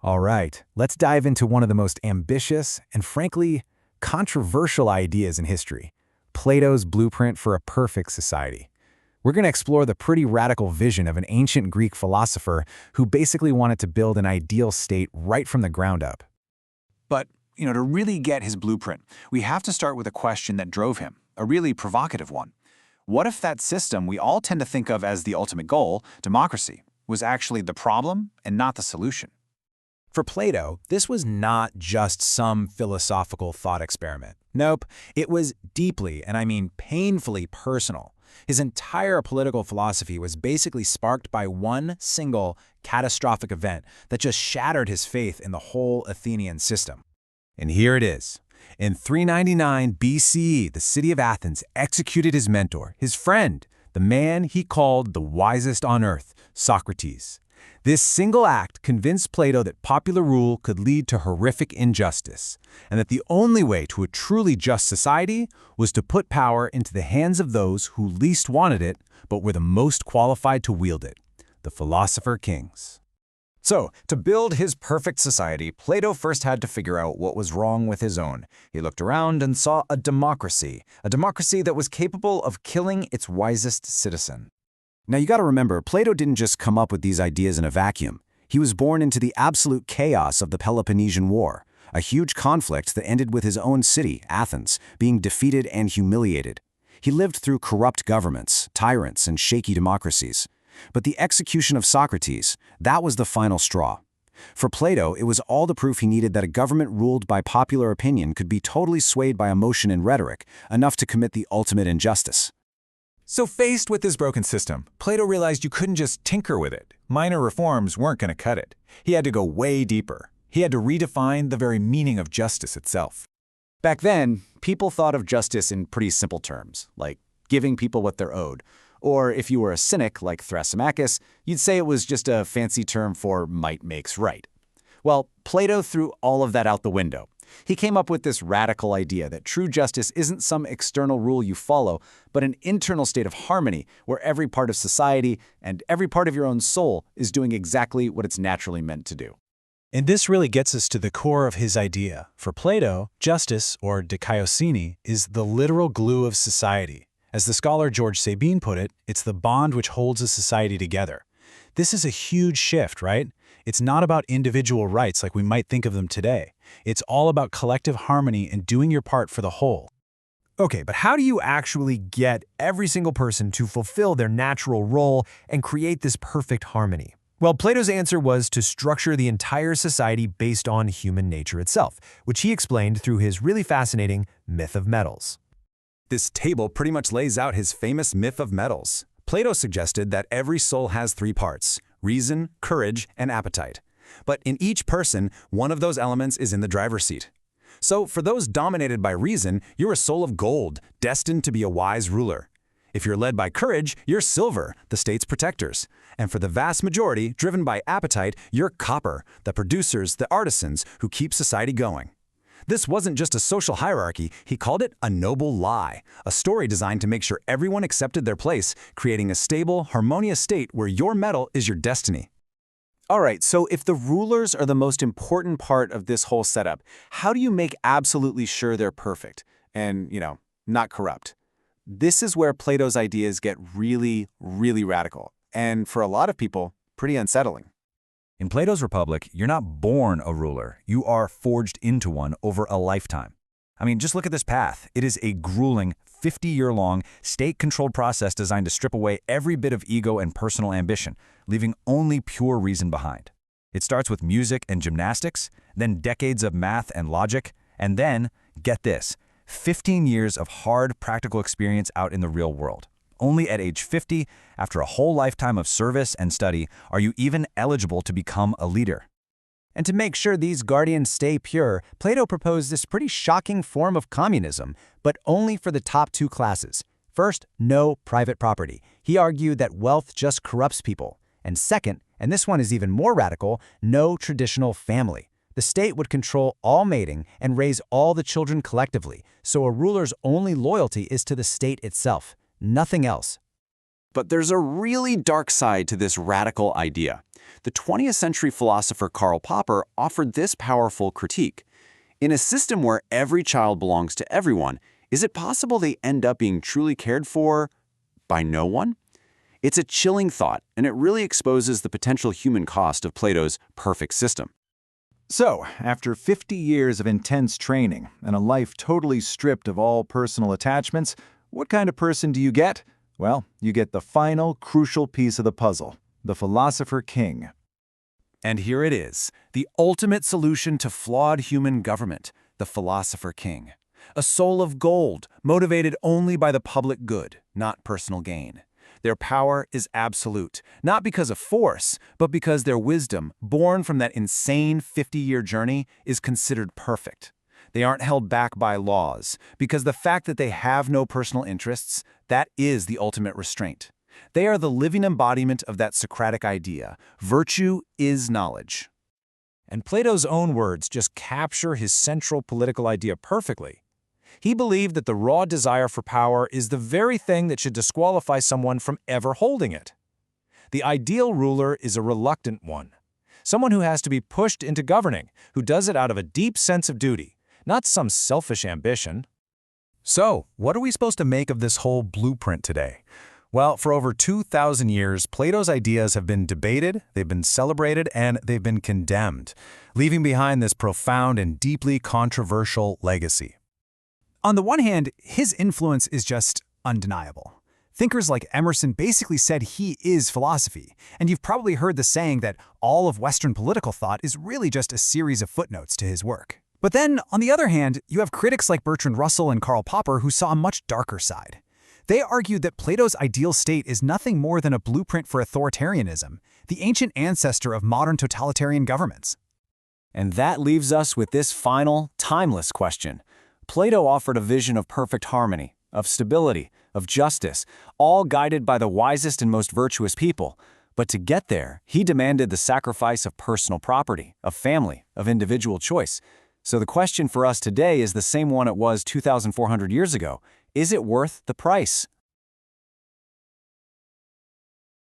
All right, let's dive into one of the most ambitious and frankly, controversial ideas in history, Plato's blueprint for a perfect society. We're going to explore the pretty radical vision of an ancient Greek philosopher who basically wanted to build an ideal state right from the ground up. But, to really get his blueprint, we have to start with a question that drove him, a really provocative one. What if that system we all tend to think of as the ultimate goal, democracy, was actually the problem and not the solution? For Plato, this was not just some philosophical thought experiment. Nope, it was deeply, and I mean painfully personal. His entire political philosophy was basically sparked by one single catastrophic event that just shattered his faith in the whole Athenian system. And here it is. In 399 BCE, the city of Athens executed his mentor, his friend, the man he called the wisest on earth, Socrates. This single act convinced Plato that popular rule could lead to horrific injustice, and that the only way to a truly just society was to put power into the hands of those who least wanted it but were the most qualified to wield it, the philosopher kings. So, to build his perfect society, Plato first had to figure out what was wrong with his own. He looked around and saw a democracy that was capable of killing its wisest citizen. Now you gotta remember, Plato didn't just come up with these ideas in a vacuum. He was born into the absolute chaos of the Peloponnesian War, a huge conflict that ended with his own city, Athens, being defeated and humiliated. He lived through corrupt governments, tyrants, and shaky democracies. But the execution of Socrates, that was the final straw. For Plato, it was all the proof he needed that a government ruled by popular opinion could be totally swayed by emotion and rhetoric, enough to commit the ultimate injustice. So faced with this broken system, Plato realized you couldn't just tinker with it. Minor reforms weren't going to cut it. He had to go way deeper. He had to redefine the very meaning of justice itself. Back then, people thought of justice in pretty simple terms, like giving people what they're owed. Or if you were a cynic like Thrasymachus, you'd say it was just a fancy term for might makes right. Well, Plato threw all of that out the window. He came up with this radical idea that true justice isn't some external rule you follow, but an internal state of harmony where every part of society and every part of your own soul is doing exactly what it's naturally meant to do. And this really gets us to the core of his idea. For Plato, justice, or dikaiosune, is the literal glue of society. As the scholar George Sabine put it, it's the bond which holds a society together. This is a huge shift, right? It's not about individual rights like we might think of them today. It's all about collective harmony and doing your part for the whole. Okay, but how do you actually get every single person to fulfill their natural role and create this perfect harmony? Well, Plato's answer was to structure the entire society based on human nature itself, which he explained through his really fascinating myth of metals. This table pretty much lays out his famous myth of metals. Plato suggested that every soul has three parts: reason, courage, and appetite. But in each person, one of those elements is in the driver's seat. So for those dominated by reason, you're a soul of gold, destined to be a wise ruler. If you're led by courage, you're silver, the state's protectors. And for the vast majority, driven by appetite, you're copper, the producers, the artisans who keep society going. This wasn't just a social hierarchy, he called it a noble lie, a story designed to make sure everyone accepted their place, creating a stable, harmonious state where your metal is your destiny. All right, so if the rulers are the most important part of this whole setup, how do you make absolutely sure they're perfect and, not corrupt? This is where Plato's ideas get really, really radical, and for a lot of people, pretty unsettling. In Plato's Republic, you're not born a ruler. You are forged into one over a lifetime. I mean, just look at this path. It is a grueling, 50-year-long, state-controlled process designed to strip away every bit of ego and personal ambition, leaving only pure reason behind. It starts with music and gymnastics, then decades of math and logic, and then, get this, 15 years of hard, practical experience out in the real world. Only at age 50, after a whole lifetime of service and study, are you even eligible to become a leader. And to make sure these guardians stay pure, Plato proposed this pretty shocking form of communism, but only for the top two classes. First, no private property. He argued that wealth just corrupts people. And second, and this one is even more radical, no traditional family. The state would control all mating and raise all the children collectively, so a ruler's only loyalty is to the state itself. Nothing else. But there's a really dark side to this radical idea. The 20th century philosopher Karl Popper offered this powerful critique. In a system where every child belongs to everyone, is it possible they end up being truly cared for by no one? It's a chilling thought, and it really exposes the potential human cost of Plato's perfect system. So, after 50 years of intense training and a life totally stripped of all personal attachments, what kind of person do you get? Well, you get the final, crucial piece of the puzzle, the philosopher king. And here it is, the ultimate solution to flawed human government, the philosopher king. A soul of gold, motivated only by the public good, not personal gain. Their power is absolute, not because of force, but because their wisdom, born from that insane 50-year journey, is considered perfect. They aren't held back by laws, because the fact that they have no personal interests, that is the ultimate restraint. They are the living embodiment of that Socratic idea, virtue is knowledge. And Plato's own words just capture his central political idea perfectly. He believed that the raw desire for power is the very thing that should disqualify someone from ever holding it. The ideal ruler is a reluctant one, someone who has to be pushed into governing, who does it out of a deep sense of duty, not some selfish ambition. So, what are we supposed to make of this whole blueprint today? Well, for over 2,000 years, Plato's ideas have been debated, they've been celebrated, and they've been condemned, leaving behind this profound and deeply controversial legacy. On the one hand, his influence is just undeniable. Thinkers like Emerson basically said he is philosophy, and you've probably heard the saying that all of Western political thought is really just a series of footnotes to his work. But then, on the other hand, you have critics like Bertrand Russell and Karl Popper who saw a much darker side. They argued that Plato's ideal state is nothing more than a blueprint for authoritarianism, the ancient ancestor of modern totalitarian governments. And that leaves us with this final, timeless question. Plato offered a vision of perfect harmony, of stability, of justice, all guided by the wisest and most virtuous people. But to get there, he demanded the sacrifice of personal property, of family, of individual choice. So the question for us today is the same one it was 2,400 years ago. Is it worth the price?